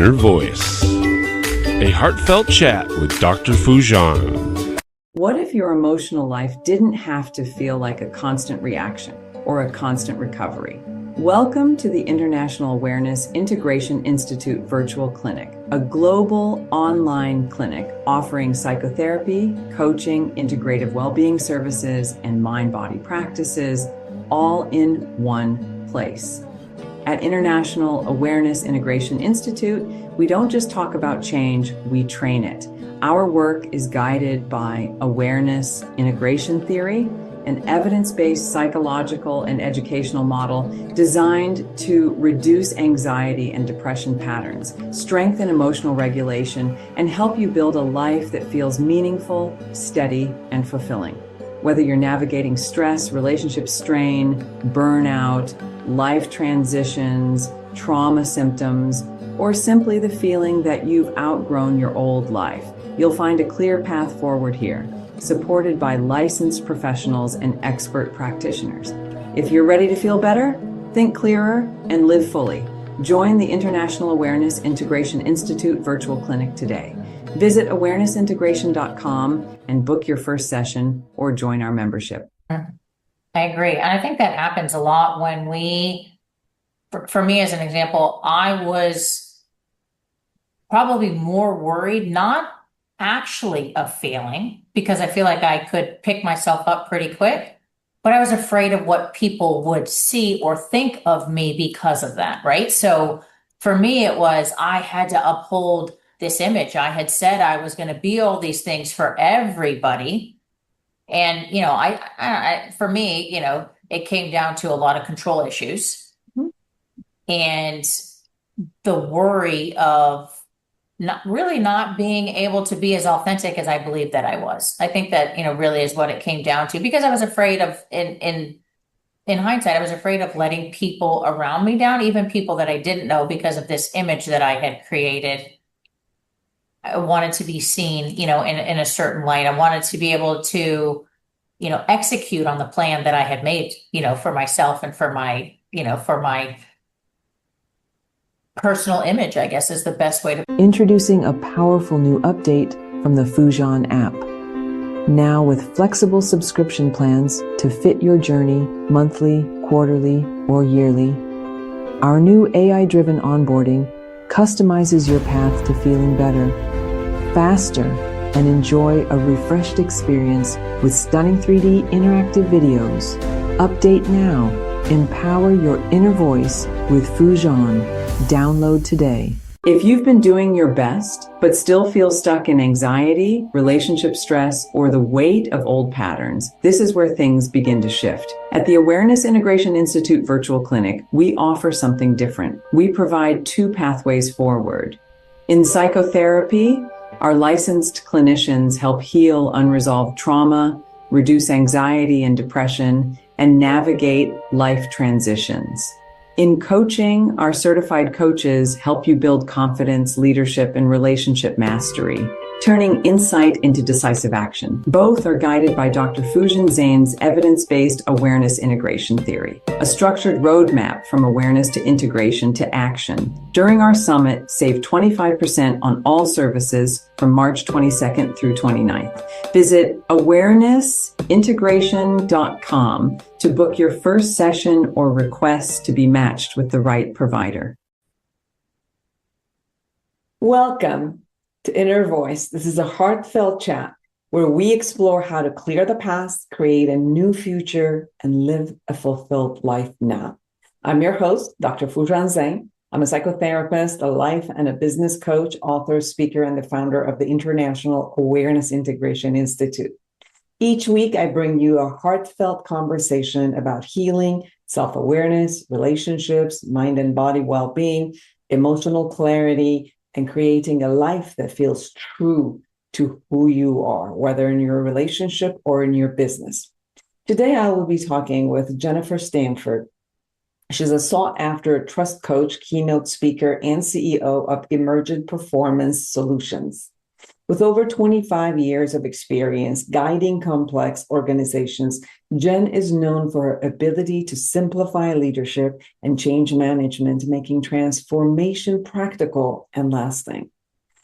Inner Voice, a heartfelt chat with Dr. Foojan. What if your emotional life didn't have to feel like a constant reaction or a constant recovery? Welcome to the International Awareness Integration Institute Virtual Clinic, a global online clinic offering psychotherapy, coaching, integrative well-being services, and mind-body practices, all in one place. At International Awareness Integration Institute, we don't just talk about change, we train it. Our work is guided by awareness integration theory, an evidence-based psychological and educational model designed to reduce anxiety and depression patterns, strengthen emotional regulation, and help you build a life that feels meaningful, steady, and fulfilling. Whether you're navigating stress, relationship strain, burnout, life transitions, trauma symptoms, or simply the feeling that you've outgrown your old life, you'll find a clear path forward here, supported by licensed professionals and expert practitioners. If you're ready to feel better, think clearer, and live fully, join the International Awareness Integration Institute Virtual Clinic today. Visit awarenessintegration.com and book your first session or join our membership. I agree. And I think that happens a lot when for me as an example, I was probably more worried, not actually of failing, because I feel like I could pick myself up pretty quick, but I was afraid of what people would see or think of me because of that, right? So for me, it was, I had to uphold this image. I had said I was going to be all these things for everybody. And, for me, it came down to a lot of control issues and the worry of not being able to be as authentic as I believed that I was. I think that, really is what it came down to, because I was afraid of, in hindsight, I was afraid of letting people around me down, even people that I didn't know, because of this image that I had created. I wanted to be seen, in a certain light. I wanted to be able to, execute on the plan that I had made, for myself and for my personal image, I guess, is the best way to. Introducing a powerful new update from the Foojan app. Now with flexible subscription plans to fit your journey monthly, quarterly, or yearly. Our new AI-driven onboarding customizes your path to feeling better, faster, and enjoy a refreshed experience with stunning 3D interactive videos. Update now. Empower your inner voice with Foojan. Download today. If you've been doing your best, but still feel stuck in anxiety, relationship stress, or the weight of old patterns, this is where things begin to shift. At the Awareness Integration Institute Virtual Clinic, we offer something different. We provide two pathways forward. In psychotherapy, our licensed clinicians help heal unresolved trauma, reduce anxiety and depression, and navigate life transitions. In coaching, our certified coaches help you build confidence, leadership, and relationship mastery, turning insight into decisive action. Both are guided by Dr. Foojan Zeine's evidence-based awareness integration theory, a structured roadmap from awareness to integration to action. During our summit, save 25% on all services from March 22nd through 29th. Visit awarenessintegration.com to book your first session or request to be matched with the right provider. Welcome to Inner Voice. This is a heartfelt chat where we explore how to clear the past, create a new future, and live a fulfilled life now. I'm your host, Dr. Foojan Zeine. I'm a psychotherapist, a life and a business coach, author, speaker, and the founder of the International Awareness Integration Institute. Each week, I bring you a heartfelt conversation about healing, self-awareness, relationships, mind and body well-being, emotional clarity, and creating a life that feels true to who you are, whether in your relationship or in your business. Today, I will be talking with Jennifer Stanford. She's a sought-after trust coach, keynote speaker, and CEO of Emergent Performance Solutions. With over 25 years of experience guiding complex organizations, Jen is known for her ability to simplify leadership and change management, making transformation practical and lasting.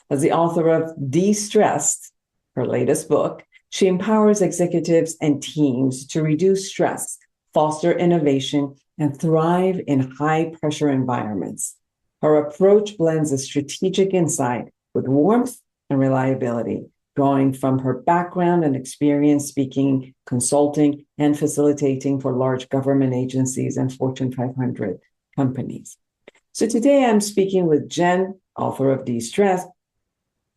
As the author of De-Stressed, her latest book, she empowers executives and teams to reduce stress, foster innovation, and thrive in high-pressure environments. Her approach blends a strategic insight with warmth and reliability, drawing from her background and experience speaking, consulting, and facilitating for large government agencies and Fortune 500 companies. So today I'm speaking with Jen, author of De-Stressed,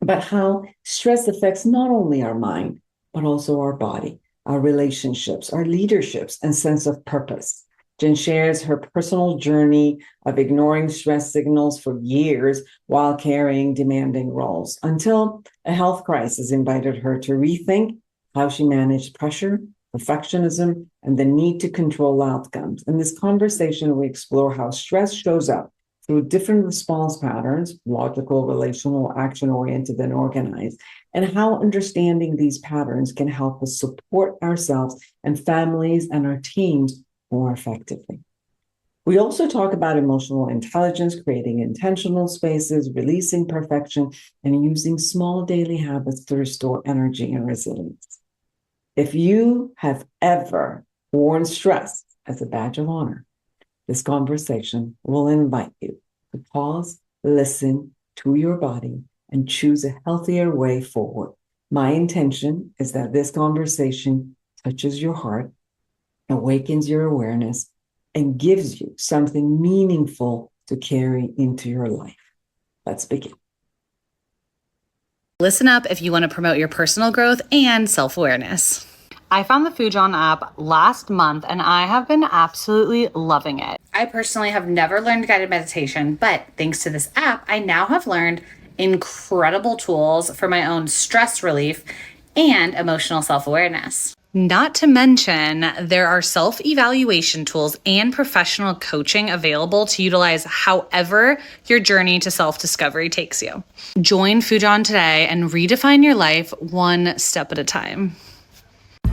about how stress affects not only our mind, but also our body, our relationships, our leaderships, and sense of purpose. Jen shares her personal journey of ignoring stress signals for years while carrying demanding roles until a health crisis invited her to rethink how she managed pressure, perfectionism, and the need to control outcomes. In this conversation, we explore how stress shows up through different response patterns, logical, relational, action-oriented, and organized, and how understanding these patterns can help us support ourselves and families and our teams more effectively. We also talk about emotional intelligence, creating intentional spaces, releasing perfection, and using small daily habits to restore energy and resilience. If you have ever worn stress as a badge of honor, this conversation will invite you to pause, listen to your body, and choose a healthier way forward. My intention is that this conversation touches your heart, awakens your awareness, and gives you something meaningful to carry into your life. Let's begin. Listen up if you want to promote your personal growth and self-awareness. I found the Foojan app last month and I have been absolutely loving it. I personally have never learned guided meditation, but thanks to this app, I now have learned incredible tools for my own stress relief and emotional self-awareness. Not to mention, there are self-evaluation tools and professional coaching available to utilize however your journey to self-discovery takes you. Join Foojan today and redefine your life one step at a time.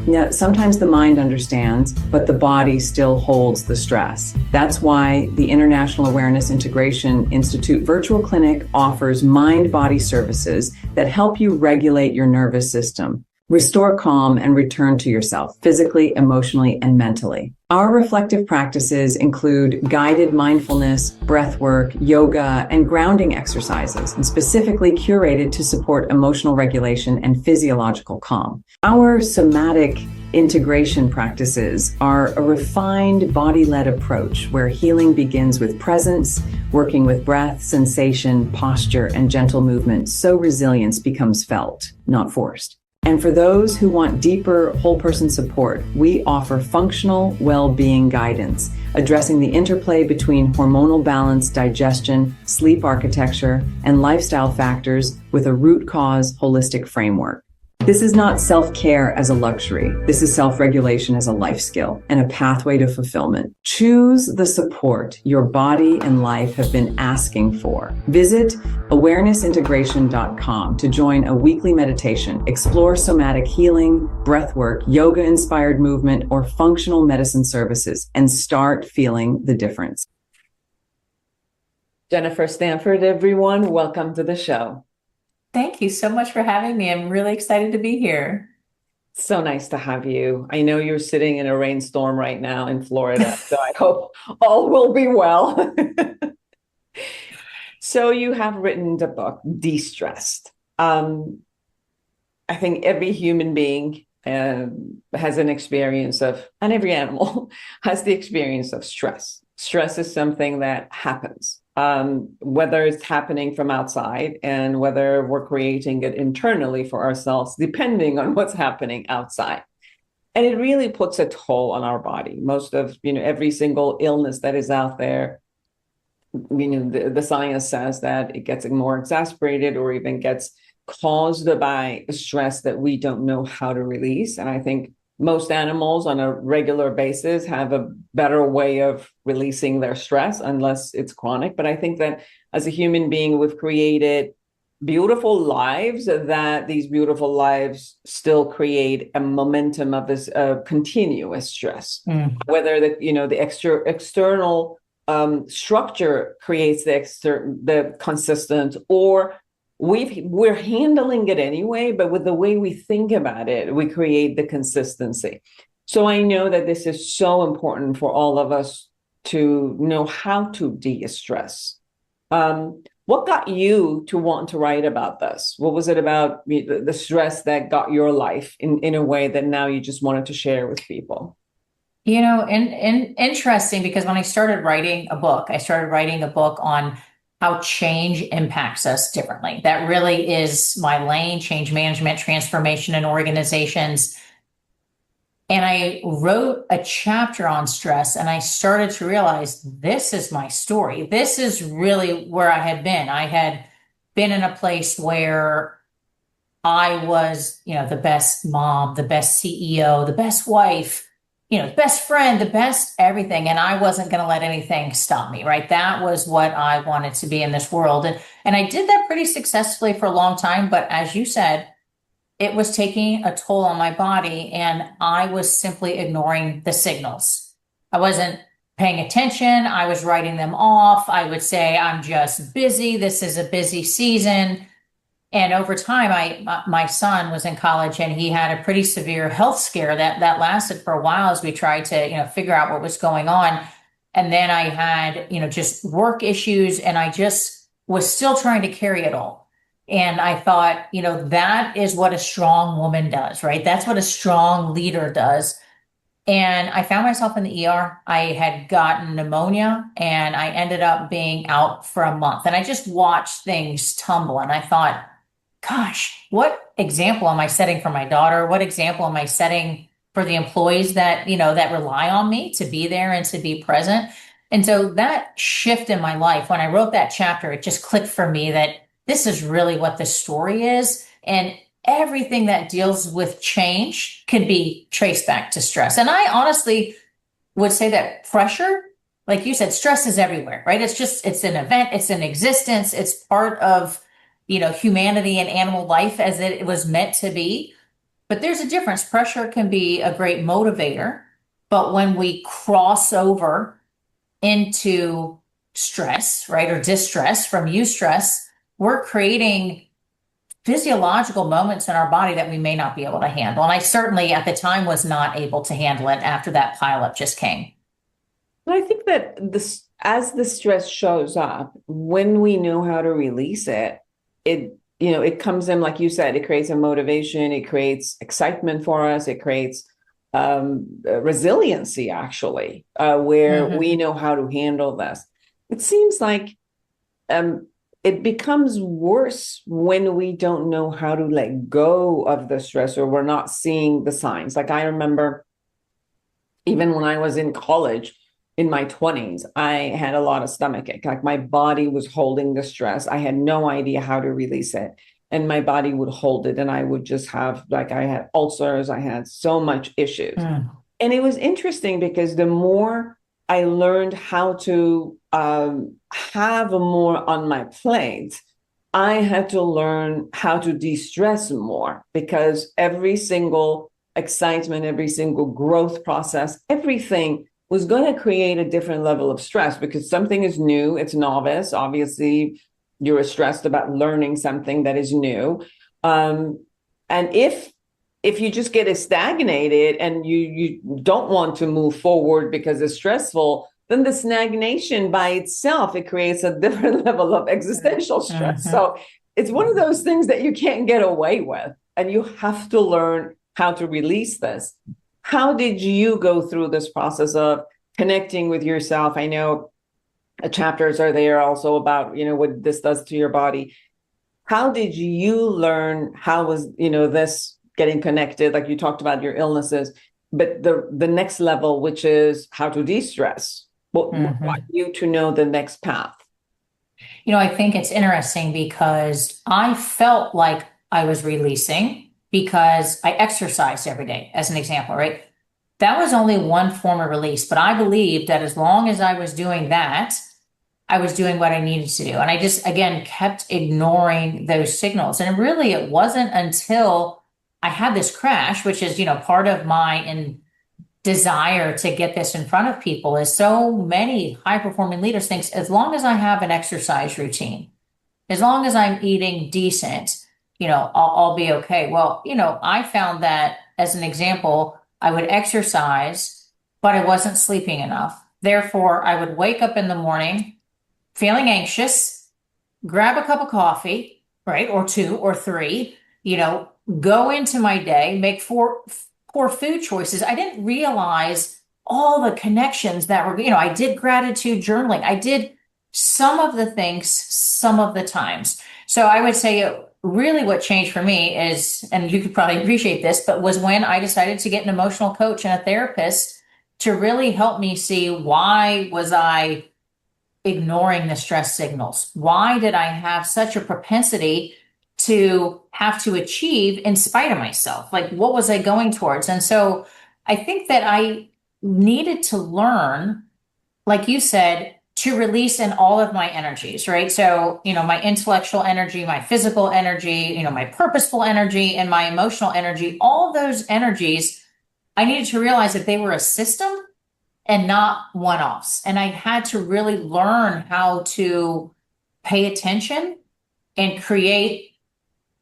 Now, sometimes the mind understands, but the body still holds the stress. That's why the International Awareness Integration Institute Virtual Clinic offers mind-body services that help you regulate your nervous system, restore calm, and return to yourself physically, emotionally, and mentally. Our reflective practices include guided mindfulness, breath work, yoga, and grounding exercises, and specifically curated to support emotional regulation and physiological calm. Our somatic integration practices are a refined body-led approach where healing begins with presence, working with breath, sensation, posture, and gentle movement so resilience becomes felt, not forced. And for those who want deeper whole person support, we offer functional well-being guidance, addressing the interplay between hormonal balance, digestion, sleep architecture, and lifestyle factors with a root cause holistic framework. This is not self-care as a luxury. This is self-regulation as a life skill and a pathway to fulfillment. Choose the support your body and life have been asking for. Visit awarenessintegration.com to join a weekly meditation, explore somatic healing, breathwork, yoga-inspired movement, or functional medicine services, and start feeling the difference. Jennifer Stanford, everyone, welcome to the show. Thank you so much for having me. I'm really excited to be here. So nice to have you. I know you're sitting in a rainstorm right now in Florida, so I hope all will be well. So you have written the book, De-Stressed. I think every human being has an experience of, and every animal has the experience of stress. Stress is something that happens. Whether it's happening from outside and whether we're creating it internally for ourselves, depending on what's happening outside. And it really puts a toll on our body. Most of, every single illness that is out there, the science says that it gets more exacerbated or even gets caused by stress that we don't know how to release. And I think most animals on a regular basis have a better way of releasing their stress unless it's chronic. But I think that as a human being, we've created beautiful lives, that these beautiful lives still create a momentum of this continuous stress. Whether the external structure creates the consistent, or we're handling it anyway, but with the way we think about it, we create the consistency. So I know that this is so important for all of us to know how to de-stress. What got you to want to write about this? What was it about the stress that got your life in a way that now you just wanted to share with people? Interesting, because when I started writing a book, on how change impacts us differently. That really is my lane: change management, transformation in organizations. And I wrote a chapter on stress, and I started to realize this is my story. This is really where I had been. I had been in a place where I was, the best mom, the best CEO, the best wife, the best friend, the best everything. And I wasn't going to let anything stop me, right? That was what I wanted to be in this world. And I did that pretty successfully for a long time. But as you said, it was taking a toll on my body, and I was simply ignoring the signals. I wasn't paying attention. I was writing them off. I would say, I'm just busy. This is a busy season. And over time, my son was in college, and he had a pretty severe health scare that lasted for a while as we tried to, figure out what was going on. And then I had, just work issues, and I just was still trying to carry it all. And I thought, that is what a strong woman does, right? That's what a strong leader does. And I found myself in the ER. I had gotten pneumonia, and I ended up being out for a month. And I just watched things tumble. And I thought, gosh, what example am I setting for my daughter? What example am I setting for the employees that, that rely on me to be there and to be present? And so that shift in my life, when I wrote that chapter, it just clicked for me that this is really what the story is. And everything that deals with change can be traced back to stress. And I honestly would say that pressure, like you said, stress is everywhere, right? It's an event, it's an existence, it's part of, humanity and animal life as it was meant to be. But there's a difference. Pressure can be a great motivator, but when we cross over into stress, right, or distress from eustress, we're creating physiological moments in our body that we may not be able to handle. And I certainly at the time was not able to handle it after that pileup just came. I think that as the stress shows up, when we know how to release it, it comes in, like you said, it creates a motivation, it creates excitement for us, it creates resiliency, actually, where we know how to handle this. It seems like it becomes worse when we don't know how to let go of the stress, or we're not seeing the signs. Like I remember, even when I was in college, in my 20s, I had a lot of stomach ache. Like my body was holding the stress. I had no idea how to release it. And my body would hold it. And I would just have, like, I had ulcers. I had so much issues. And it was interesting because the more I learned how to have more on my plate, I had to learn how to de-stress more, because every single excitement, every single growth process, everything was going to create a different level of stress, because something is new, it's novice. Obviously, you're stressed about learning something that is new. And if you just get stagnated and you don't want to move forward because it's stressful, then the stagnation by itself, it creates a different level of existential stress. So it's one of those things that you can't get away with, and you have to learn how to release this. How did you go through this process of connecting with yourself? I know chapters are there also about, what this does to your body. How did you learn? How was, this getting connected? Like you talked about your illnesses, but the next level, which is how to de-stress. What want you to know the next path? I think it's interesting because I felt like I was releasing because I exercised every day, as an example, right? That was only one form of release, but I believed that as long as I was doing that, I was doing what I needed to do. And I just, again, kept ignoring those signals. And really, it wasn't until I had this crash, which is, part of my desire to get this in front of people, is so many high performing leaders think as long as I have an exercise routine, as long as I'm eating decent, I'll be okay. Well, I found that, as an example, I would exercise, but I wasn't sleeping enough. Therefore, I would wake up in the morning feeling anxious, grab a cup of coffee, right? Or two or three, go into my day, make poor food choices. I didn't realize all the connections that were, I did gratitude journaling. I did some of the things, some of the times. So I would say really what changed for me is, and you could probably appreciate this, but was when I decided to get an emotional coach and a therapist to really help me see, why was I ignoring the stress signals? Why did I have such a propensity to have to achieve in spite of myself? Like, what was I going towards? And so I think that I needed to learn, like you said, to release in all of my energies, right? So, my intellectual energy, my physical energy, my purposeful energy, and my emotional energy, all those energies, I needed to realize that they were a system and not one-offs. And I had to really learn how to pay attention and create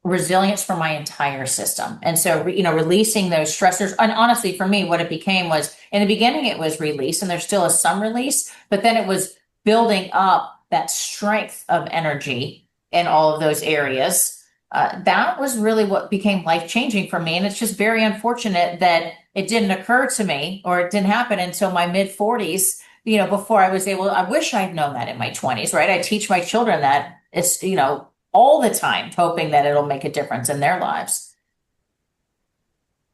resilience for my entire system. And so, releasing those stressors. And honestly, for me, what it became was, in the beginning, it was release, and there's still some release, but then it was building up that strength of energy in all of those areas. That was really what became life-changing for me. And it's just very unfortunate that it didn't occur to me, or it didn't happen until my mid-40s, before I was able. I wish I'd known that in my 20s, right? I teach my children that. It's, all the time, hoping that it'll make a difference in their lives.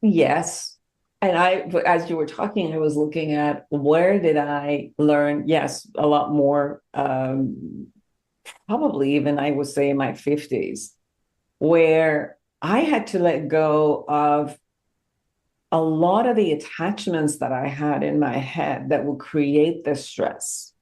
Yes. And as you were talking, I was looking at, where did I learn? Yes, a lot more, probably even, I would say, in my 50s, where I had to let go of a lot of the attachments that I had in my head that would create this stress.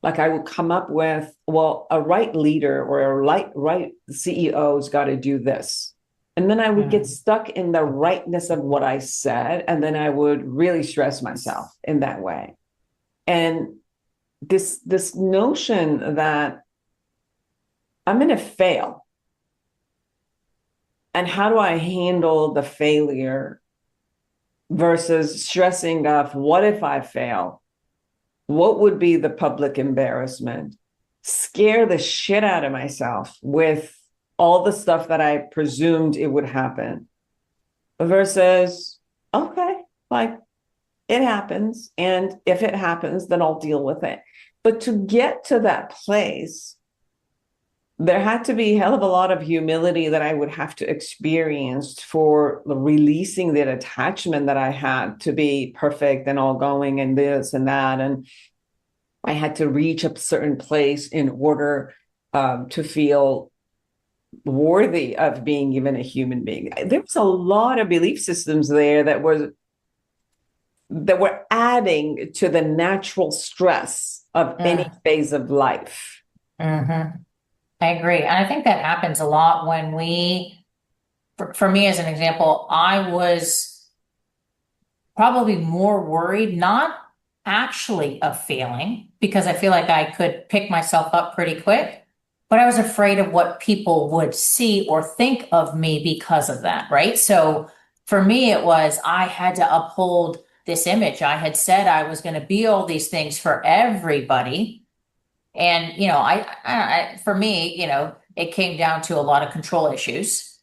Like, I would come up with, well, a right leader or a right CEO's got to do this. And then I would get stuck in the rightness of what I said. And then I would really stress myself in that way. And this notion that I'm going to fail. And how do I handle the failure versus stressing of, what if I fail? What would be the public embarrassment? Scare the shit out of myself with all the stuff that I presumed it would happen, versus, okay, like, it happens. And if it happens, then I'll deal with it. But to get to that place, there had to be a hell of a lot of humility that I would have to experience for releasing that attachment that I had to be perfect and all going and this and that. And I had to reach a certain place in order to feel worthy of being even a human being. There was a lot of belief systems there that were adding to the natural stress of any phase of life. Mm-hmm. I agree. And I think that happens a lot when for me, as an example, I was probably more worried, not actually of failing, because I feel like I could pick myself up pretty quick, but I was afraid of what people would see or think of me because of that, right? So for me, it was, I had to uphold this image. I had said I was going to be all these things for everybody. And, I for me, it came down to a lot of control issues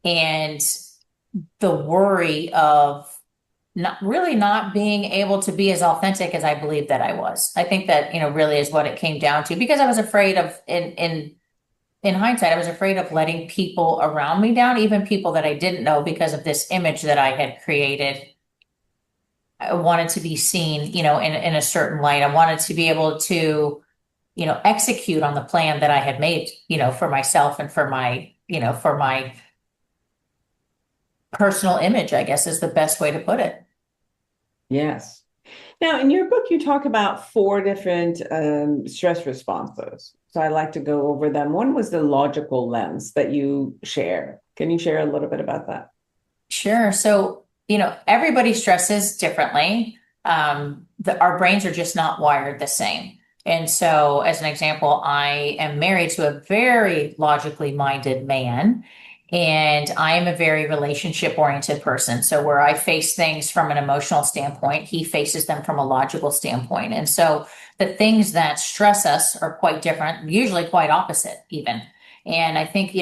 and the worry of not being able to be as authentic as I believed that I was. I think that, really is what it came down to, because I was afraid of, in hindsight, I was afraid of letting people around me down, even people that I didn't know, because of this image that I had created. I wanted to be seen, in a certain light. I wanted to be able to, execute on the plan that I had made, for myself and for my personal image, I guess, is the best way to put it. Yes. Now, in your book, you talk about four different stress responses. So I like to go over them. One was the logical lens that you share. Can you share a little bit about that? Sure. So, everybody stresses differently. Our brains are just not wired the same. And so, as an example, I am married to a very logically minded man, and I am a very relationship oriented person. So, where I face things from an emotional standpoint, he faces them from a logical standpoint. And so, the things that stress us are quite different, usually quite opposite, even. And I think,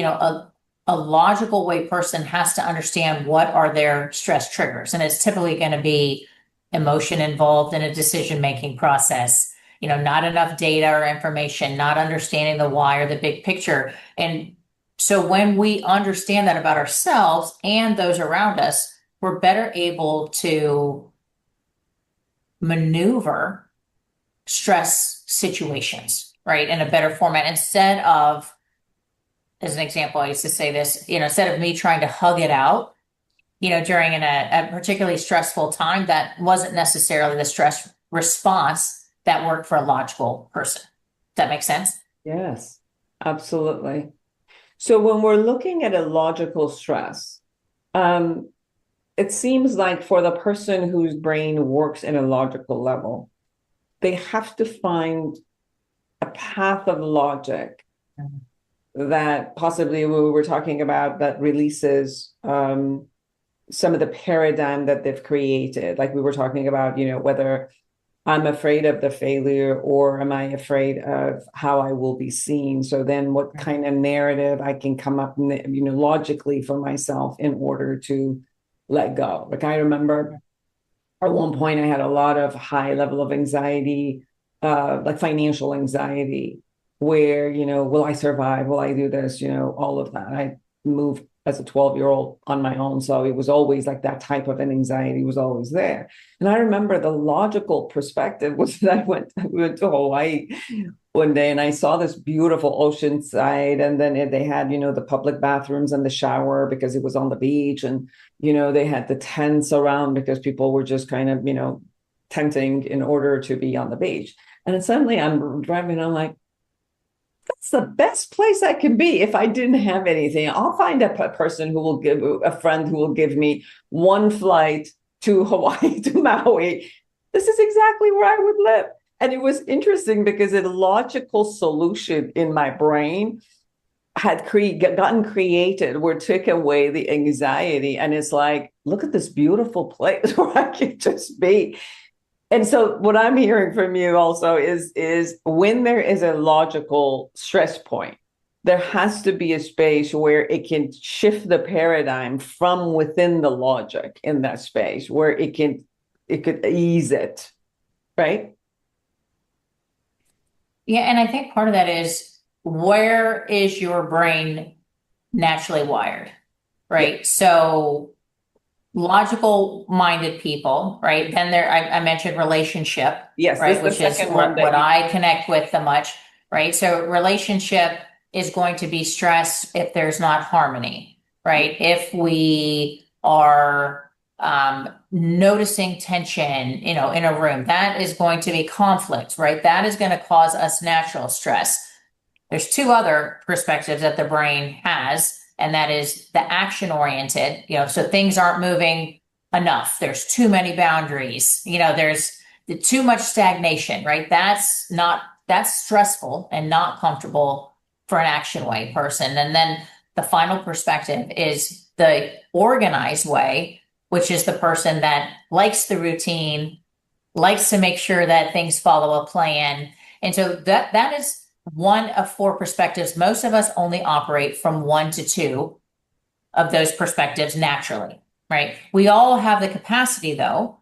a logical way person has to understand what are their stress triggers. And it's typically going to be emotion involved in a decision making process, not enough data or information, not understanding the why or the big picture. And so when we understand that about ourselves and those around us, we're better able to maneuver stress situations, right, in a better format instead of, as an example, I used to say this, instead of me trying to hug it out, during a particularly stressful time, that wasn't necessarily the stress response that worked for a logical person. Does that make sense? Yes, absolutely. So when we're looking at a logical stress, it seems like for the person whose brain works in a logical level, they have to find a path of logic that possibly we were talking about that releases some of the paradigm that they've created. Like we were talking about, whether I'm afraid of the failure or am I afraid of how I will be seen? So then what kind of narrative I can come up, logically for myself in order to let go. Like I remember at one point I had a lot of high level of anxiety, like financial anxiety, where, will I survive? Will I do this? All of that. I moved as a 12-year-old on my own. So it was always like that type of an anxiety was always there. And I remember the logical perspective was that we went to Hawaii one day and I saw this beautiful ocean side. And then they had, the public bathrooms and the shower because it was on the beach. And, they had the tents around because people were just kind of, tenting in order to be on the beach. And then suddenly I'm driving, I'm like, that's the best place I can be if I didn't have anything. I'll find a person who will give a friend who will give me one flight to Hawaii, to Maui. This is exactly where I would live. And it was interesting because a logical solution in my brain had gotten created where it took away the anxiety. And it's like, look at this beautiful place where I can just be. And so what I'm hearing from you also is when there is a logical stress point, there has to be a space where it can shift the paradigm from within the logic in that space where it could ease it, right? Yeah, and I think part of that is, where is your brain naturally wired, right? Yeah. So logical minded people, right? Then I mentioned relationship, yes, right? Which is what I connect with the much, right? So relationship is going to be stress if there's not harmony, right? If we are noticing tension, in a room, that is going to be conflict, right? That is going to cause us natural stress. There's two other perspectives that the brain has, and that is the action oriented, so things aren't moving enough. There's too many boundaries, there's too much stagnation, right? That's stressful and not comfortable for an action way person. And then the final perspective is the organized way, which is the person that likes the routine, likes to make sure that things follow a plan. And so that is one of four perspectives. Most of us only operate from 1 to 2 of those perspectives naturally, right? We all have the capacity, though,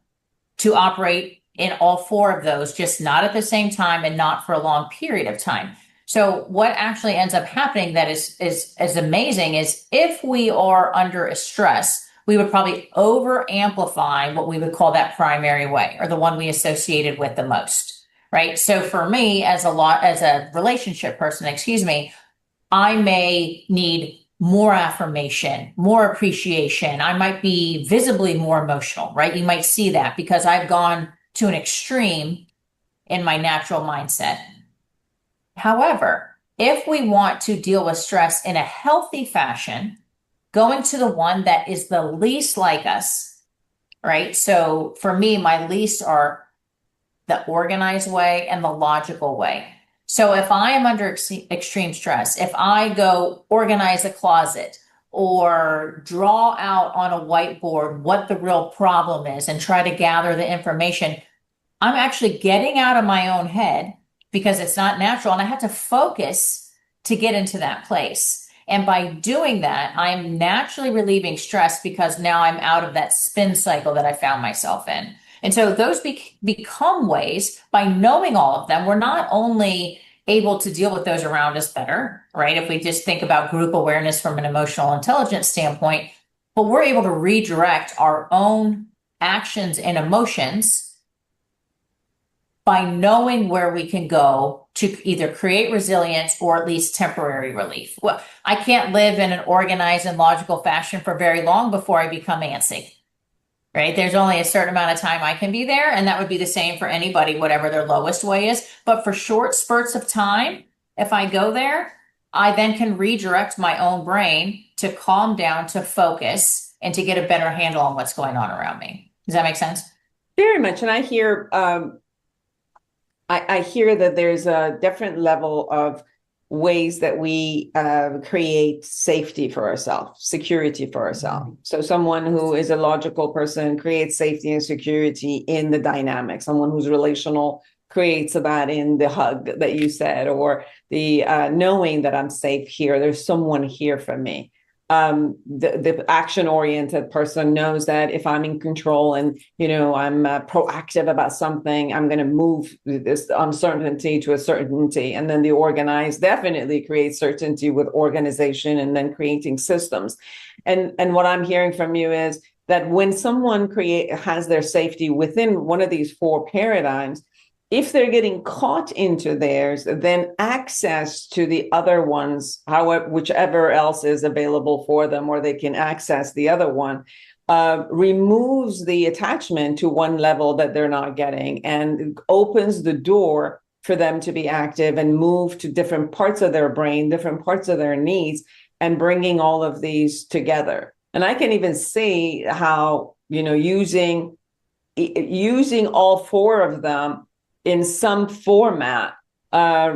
to operate in all four of those, just not at the same time and not for a long period of time. So what actually ends up happening that is amazing is if we are under a stress, we would probably over amplify what we would call that primary way, or the one we associated with the most. Right. So for me, as a relationship person, I may need more affirmation, more appreciation. I might be visibly more emotional, right? You might see that because I've gone to an extreme in my natural mindset. However, if we want to deal with stress in a healthy fashion, going to the one that is the least like us, right? So for me, my least are the organized way and the logical way. So if I am under extreme stress, if I go organize a closet or draw out on a whiteboard what the real problem is and try to gather the information, I'm actually getting out of my own head because it's not natural and I have to focus to get into that place. And by doing that, I'm naturally relieving stress because now I'm out of that spin cycle that I found myself in. And so those become ways, by knowing all of them, we're not only able to deal with those around us better, right? If we just think about group awareness from an emotional intelligence standpoint, but we're able to redirect our own actions and emotions by knowing where we can go to either create resilience or at least temporary relief. Well, I can't live in an organized and logical fashion for very long before I become antsy. Right? There's only a certain amount of time I can be there, and that would be the same for anybody, whatever their lowest way is. But for short spurts of time, if I go there, I then can redirect my own brain to calm down, to focus, and to get a better handle on what's going on around me. Does that make sense? Very much. And I hear I hear that there's a different level of ways that we create safety for ourselves, security for ourselves. So someone who is a logical person creates safety and security in the dynamic. Someone who's relational creates that in the hug that you said, or the knowing that I'm safe here. There's someone here for me. The action-oriented person knows that if I'm in control and, I'm proactive about something, I'm going to move this uncertainty to a certainty. And then the organized definitely creates certainty with organization and then creating systems. And what I'm hearing from you is that when someone has their safety within one of these four paradigms, if they're getting caught into theirs, then access to the other ones, whichever else is available for them, or they can access the other one, removes the attachment to one level that they're not getting and opens the door for them to be active and move to different parts of their brain, different parts of their needs, and bringing all of these together. And I can even see how, using all four of them in some format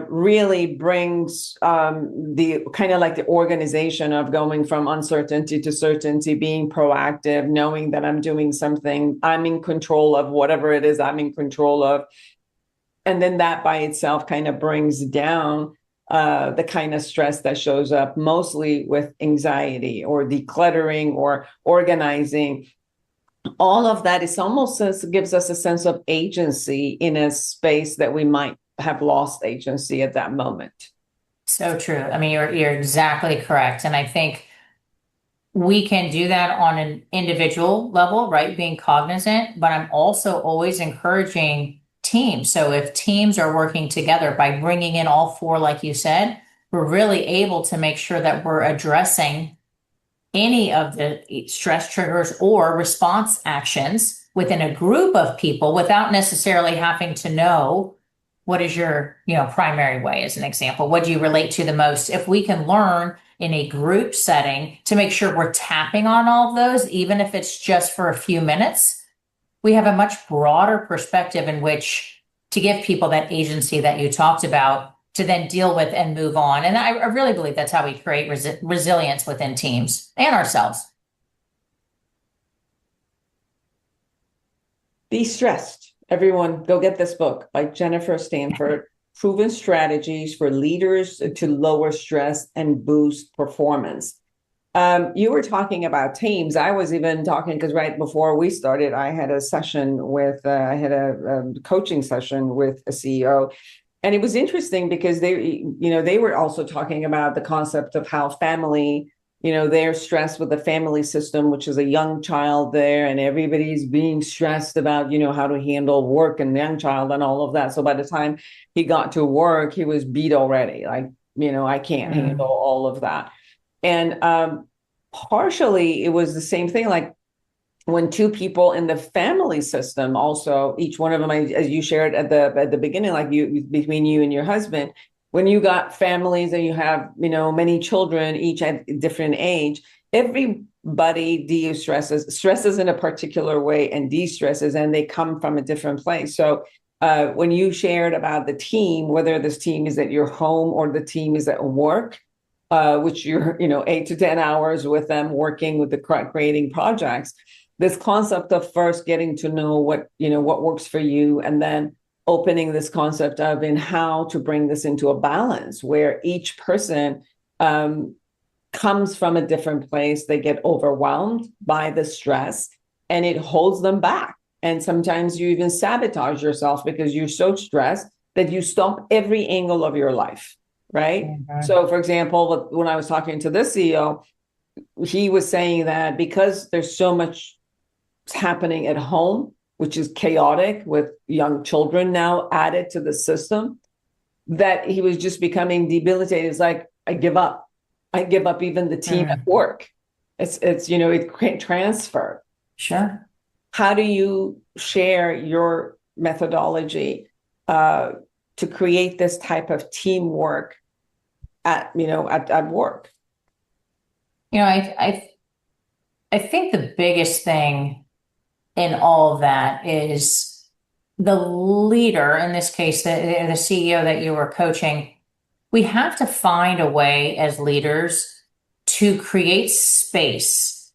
really brings the kind of like the organization of going from uncertainty to certainty, being proactive, knowing that I'm doing something, I'm in control of whatever it is I'm in control of. And then that by itself kind of brings down the kind of stress that shows up mostly with anxiety or decluttering or organizing. All of that is almost gives us a sense of agency in a space that we might have lost agency at that moment. So true. I mean, you're exactly correct. And I think we can do that on an individual level, right? Being cognizant, but I'm also always encouraging teams. So if teams are working together by bringing in all four, like you said, we're really able to make sure that we're addressing any of the stress triggers or response actions within a group of people without necessarily having to know what is your, primary way, as an example. What do you relate to the most? If we can learn in a group setting to make sure we're tapping on all of those, even if it's just for a few minutes, we have a much broader perspective in which to give people that agency that you talked about to then deal with and move on. And I really believe that's how we create resilience within teams and ourselves. Be stressed. Everyone, go get this book by Jennifer Stanford, Proven Strategies for Leaders to Lower Stress and Boost Performance. You were talking about teams. I was even talking because right before we started, I had a coaching session with a CEO. And it was interesting because they were also talking about the concept of how family, they're stressed with the family system, which is a young child there, and everybody's being stressed about, how to handle work and young child and all of that. So by the time he got to work, he was beat already. Like, I can't handle all of that. And partially it was the same thing. Like, when two people in the family system, also each one of them, as you shared at the beginning, like you, between you and your husband, when you got families and you have, many children, each at different age, everybody stresses in a particular way and de-stresses, and they come from a different place. So when you shared about the team, whether this team is at your home or the team is at work, which you're, 8 to 10 hours with them working with the creating projects, this concept of first getting to know what works for you, and then opening this concept of in how to bring this into a balance where each person comes from a different place. They get overwhelmed by the stress and it holds them back. And sometimes you even sabotage yourself because you're so stressed that you stop every angle of your life, right? Mm-hmm. So for example, when I was talking to this CEO, he was saying that because there's so much happening at home, which is chaotic with young children now added to the system, that he was just becoming debilitated. It's like, I give up even the team at work. It's it can't transfer. Sure. How do you share your methodology to create this type of teamwork at work? I think the biggest thing in all of that is the leader, in this case, the CEO that you were coaching. We have to find a way as leaders to create space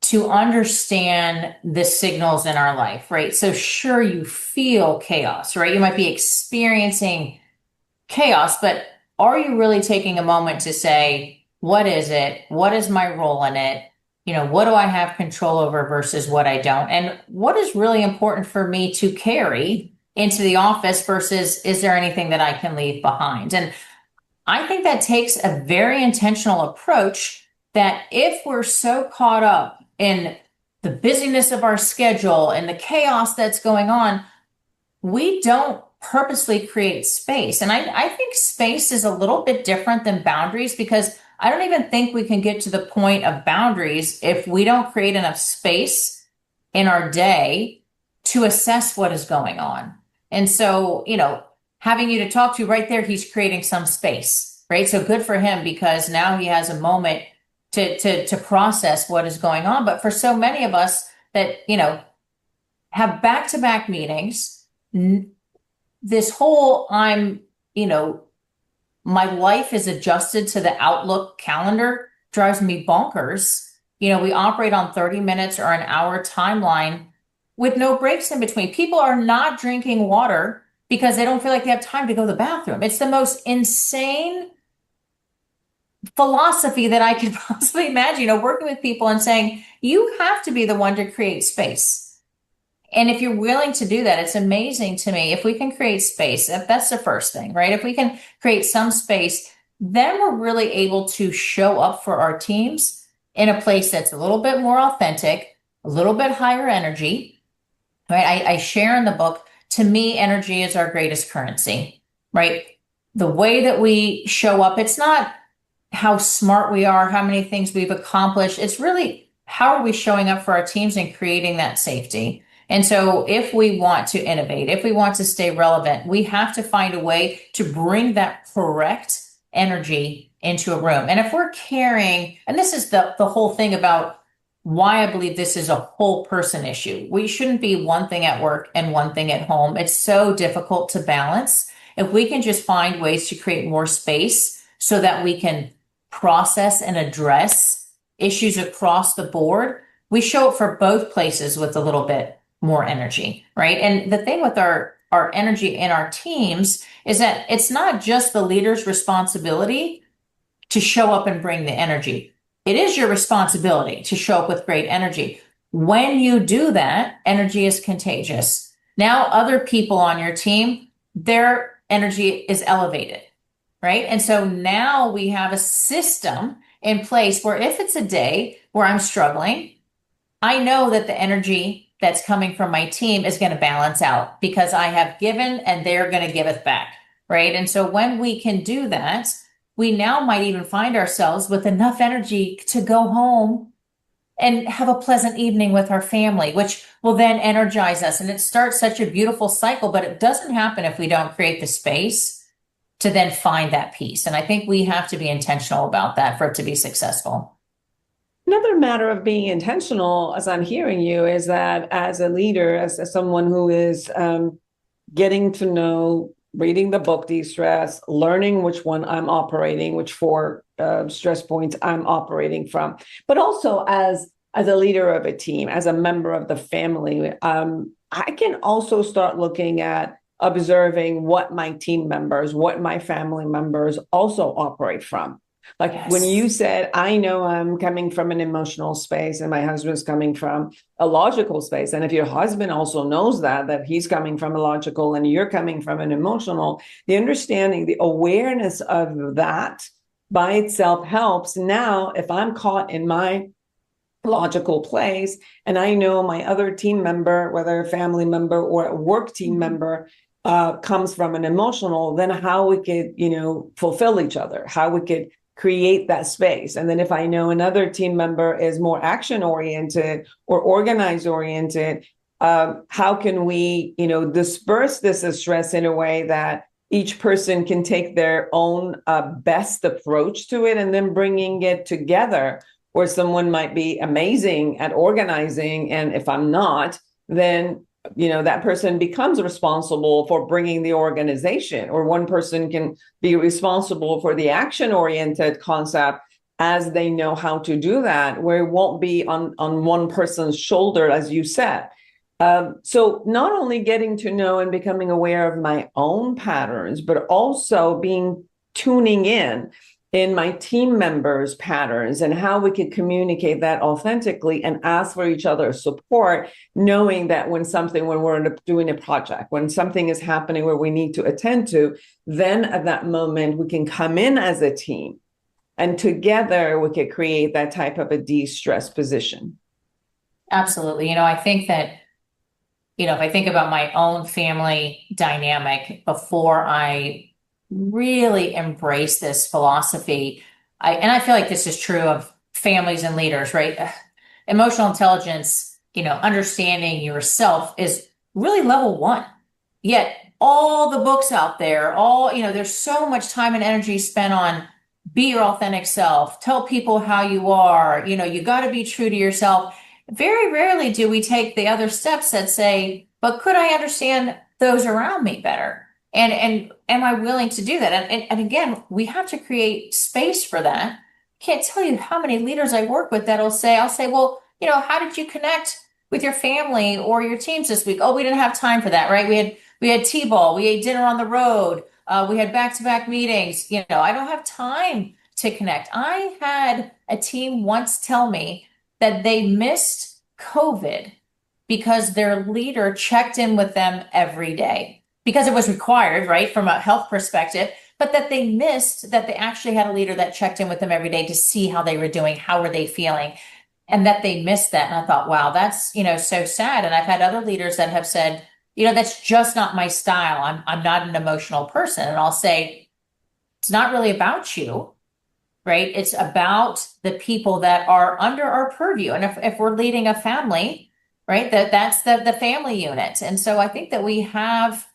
to understand the signals in our life, right? So sure, you feel chaos, right? You might be experiencing chaos, but are you really taking a moment to say, what is it? What is my role in it? What do I have control over versus what I don't? And what is really important for me to carry into the office versus is there anything that I can leave behind? And I think that takes a very intentional approach, that if we're so caught up in the busyness of our schedule and the chaos that's going on, we don't purposely create space. And I think space is a little bit different than boundaries, because I don't even think we can get to the point of boundaries if we don't create enough space in our day to assess what is going on. And so, having you to talk to right there, he's creating some space, right? So good for him, because now he has a moment to process what is going on. But for so many of us that, have back-to-back meetings, this whole my life is adjusted to the Outlook calendar drives me bonkers. We operate on 30 minutes or an hour timeline with no breaks in between. People are not drinking water because they don't feel like they have time to go to the bathroom. It's the most insane philosophy that I could possibly imagine, working with people and saying, you have to be the one to create space. And if you're willing to do that, it's amazing to me. If we can create space, if that's the first thing, right? If we can create some space, then we're really able to show up for our teams in a place that's a little bit more authentic, a little bit higher energy, right? I share in the book, to me, energy is our greatest currency, right? The way that we show up, it's not how smart we are, how many things we've accomplished. It's really, how are we showing up for our teams and creating that safety? And so if we want to innovate, if we want to stay relevant, we have to find a way to bring that correct energy into a room. And if we're carrying, and this is the whole thing about why I believe this is a whole person issue. We shouldn't be one thing at work and one thing at home. It's so difficult to balance. If we can just find ways to create more space so that we can process and address issues across the board, we show up for both places with a little bit more energy, right? And the thing with our energy in our teams is that it's not just the leader's responsibility to show up and bring the energy. It is your responsibility to show up with great energy. When you do that, energy is contagious. Now other people on your team, their energy is elevated, right? And so now we have a system in place where if it's a day where I'm struggling, I know that the energy that's coming from my team is going to balance out because I have given and they're going to give it back, right? And so when we can do that, we now might even find ourselves with enough energy to go home and have a pleasant evening with our family, which will then energize us. And it starts such a beautiful cycle, but it doesn't happen if we don't create the space to then find that peace. And I think we have to be intentional about that for it to be successful. Another matter of being intentional, as I'm hearing you, is that as a leader, as someone who is getting to know, reading the book De-Stress, learning which one I'm operating, which four stress points I'm operating from, but also as a leader of a team, as a member of the family, I can also start looking at observing what my team members, what my family members also operate from. Like Yes. When you said, I know I'm coming from an emotional space and my husband's coming from a logical space. And if your husband also knows that he's coming from a logical and you're coming from an emotional, the understanding, the awareness of that by itself helps. Now, if I'm caught in my logical place and I know my other team member, whether a family member or a work team member, comes from an emotional, then how we could, fulfill each other, how we could create that space. And then if I know another team member is more action oriented or organized oriented, how can we, disperse this stress in a way that each person can take their own best approach to it and then bringing it together, where someone might be amazing at organizing. And if I'm not, then that person becomes responsible for bringing the organization, or one person can be responsible for the action-oriented concept as they know how to do that, where it won't be on one person's shoulder, as you said. So not only getting to know and becoming aware of my own patterns, but also tuning in my team members' patterns and how we could communicate that authentically and ask for each other's support, knowing that when we're doing a project, when something is happening where we need to attend to, then at that moment, we can come in as a team and together we could create that type of a de-stress position. Absolutely. I think that, if I think about my own family dynamic before I really embrace this philosophy. I feel like this is true of families and leaders, right? Emotional intelligence, understanding yourself is really level one. Yet all the books out there, there's so much time and energy spent on be your authentic self, tell people how you are, you got to be true to yourself. Very rarely do we take the other steps that say, but could I understand those around me better? And am I willing to do that? And again, we have to create space for that. Can't tell you how many leaders I work with I'll say, well, how did you connect with your family or your teams this week? Oh, we didn't have time for that, right? We had T-ball, we ate dinner on the road, we had back-to-back meetings. I don't have time to connect. I had a team once tell me that they missed COVID because their leader checked in with them every day, because it was required, right, from a health perspective, but that they missed that they actually had a leader that checked in with them every day to see how they were doing, how were they feeling, and that they missed that. And I thought, wow, that's, so sad. And I've had other leaders that have said, that's just not my style. I'm not an emotional person. And I'll say, it's not really about you, right? It's about the people that are under our purview. And if we're leading a family, right, that's the family unit. And so I think that we have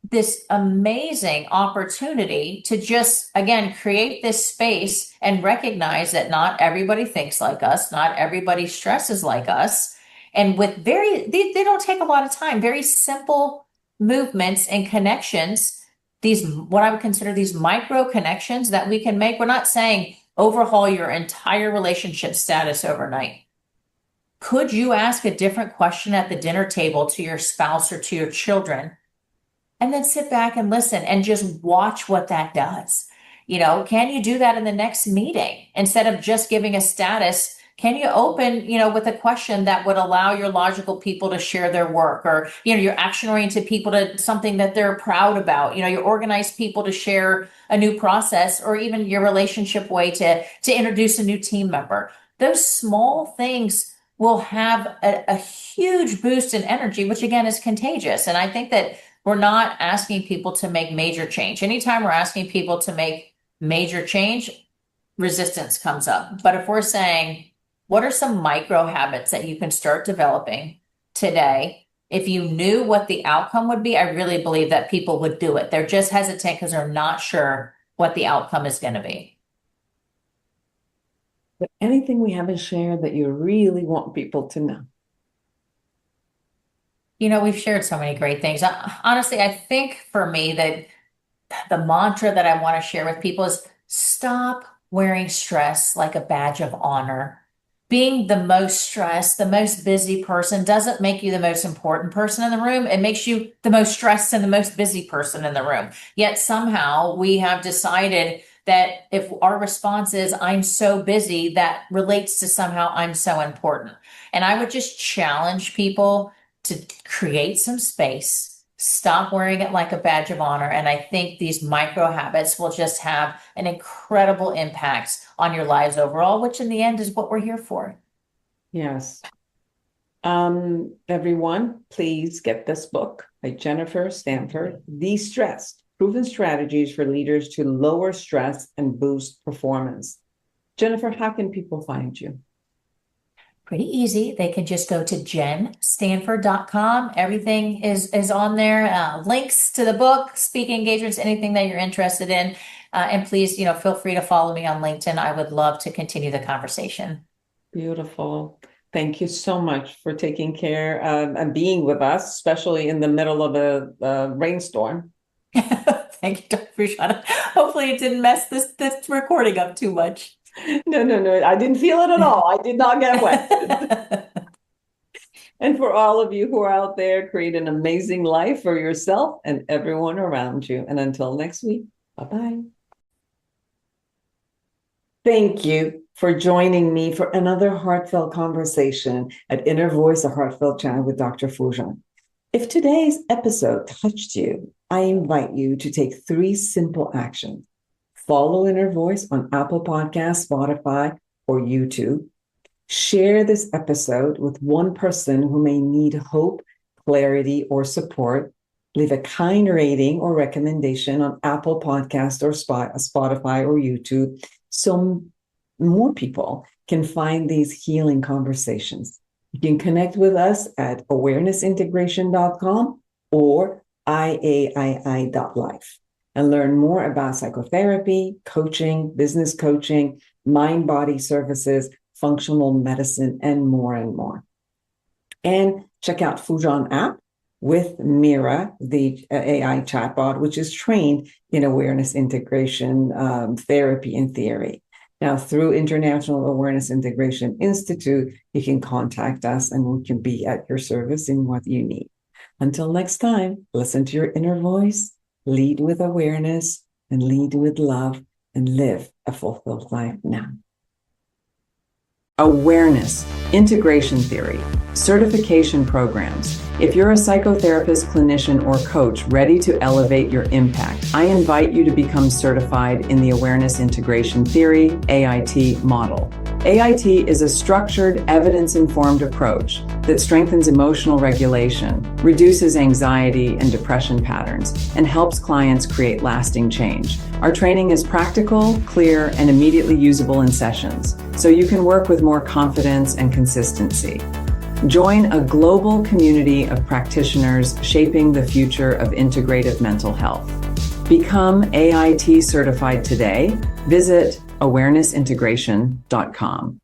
this amazing opportunity to just, again, create this space and recognize that not everybody thinks like us, not everybody stresses like us. And with they don't take a lot of time, very simple movements and connections, what I would consider these micro connections that we can make. We're not saying overhaul your entire relationship status overnight. Could you ask a different question at the dinner table to your spouse or to your children? And then sit back and listen and just watch what that does. Can you do that in the next meeting? Instead of just giving a status, can you open, with a question that would allow your logical people to share their work, or, your action-oriented people to something that they're proud about, your organized people to share a new process, or even your relationship way to introduce a new team member. Those small things will have a huge boost in energy, which again is contagious. And I think that we're not asking people to make major change. Anytime we're asking people to make major change, resistance comes up. But if we're saying, What are some micro habits that you can start developing today? If you knew what the outcome would be, I really believe that people would do it. They're just hesitant because they're not sure what the outcome is going to be. But anything we haven't shared that you really want people to know? We've shared so many great things. Honestly, I think for me that the mantra that I want to share with people is stop wearing stress like a badge of honor. Being the most stressed, the most busy person doesn't make you the most important person in the room. It makes you the most stressed and the most busy person in the room. Yet somehow we have decided that if our response is, I'm so busy, that relates to somehow I'm so important. And I would just challenge people to create some space, stop wearing it like a badge of honor. And I think these micro habits will just have an incredible impact on your lives overall, which in the end is what we're here for. Yes. Everyone, please get this book by Jennifer Stanford, De-Stressed, Proven Strategies for Leaders to Lower Stress and Boost Performance. Jennifer, how can people find you? Pretty easy. They can just go to jenstanford.com. Everything is on there. Links to the book, speaking engagements, anything that you're interested in. And please, feel free to follow me on LinkedIn. I would love to continue the conversation. Beautiful. Thank you so much for taking care and being with us, especially in the middle of a rainstorm. Thank you, Dr. Foojan. Hopefully it didn't mess this recording up too much. No. I didn't feel it at all. I did not get wet. And for all of you who are out there, create an amazing life for yourself and everyone around you. And until next week, bye-bye. Thank you for joining me for another heartfelt conversation at Inner Voice, a Heartfelt Chat with Dr. Foojan. If today's episode touched you, I invite you to take 3 simple actions. Follow Inner Voice on Apple Podcasts, Spotify, or YouTube. Share this episode with one person who may need hope, clarity, or support. Leave a kind rating or recommendation on Apple Podcasts or Spotify or YouTube so more people can find these healing conversations. You can connect with us at awarenessintegration.com or iaii.life and learn more about psychotherapy, coaching, business coaching, mind-body services, functional medicine, and more and more. And check out Foojan app with Mira, the AI chatbot, which is trained in awareness integration therapy and theory. Now, through International Awareness Integration Institute, you can contact us and we can be at your service in what you need. Until next time, listen to your inner voice, lead with awareness, and lead with love, and live a fulfilled life now. Awareness, integration theory, certification programs. If you're a psychotherapist, clinician, or coach ready to elevate your impact, I invite you to become certified in the Awareness Integration Theory, AIT model. AIT is a structured, evidence-informed approach that strengthens emotional regulation, reduces anxiety and depression patterns, and helps clients create lasting change. Our training is practical, clear, and immediately usable in sessions, so you can work with more confidence and consistency. Join a global community of practitioners shaping the future of integrative mental health. Become AIT certified today. Visit awarenessintegration.com.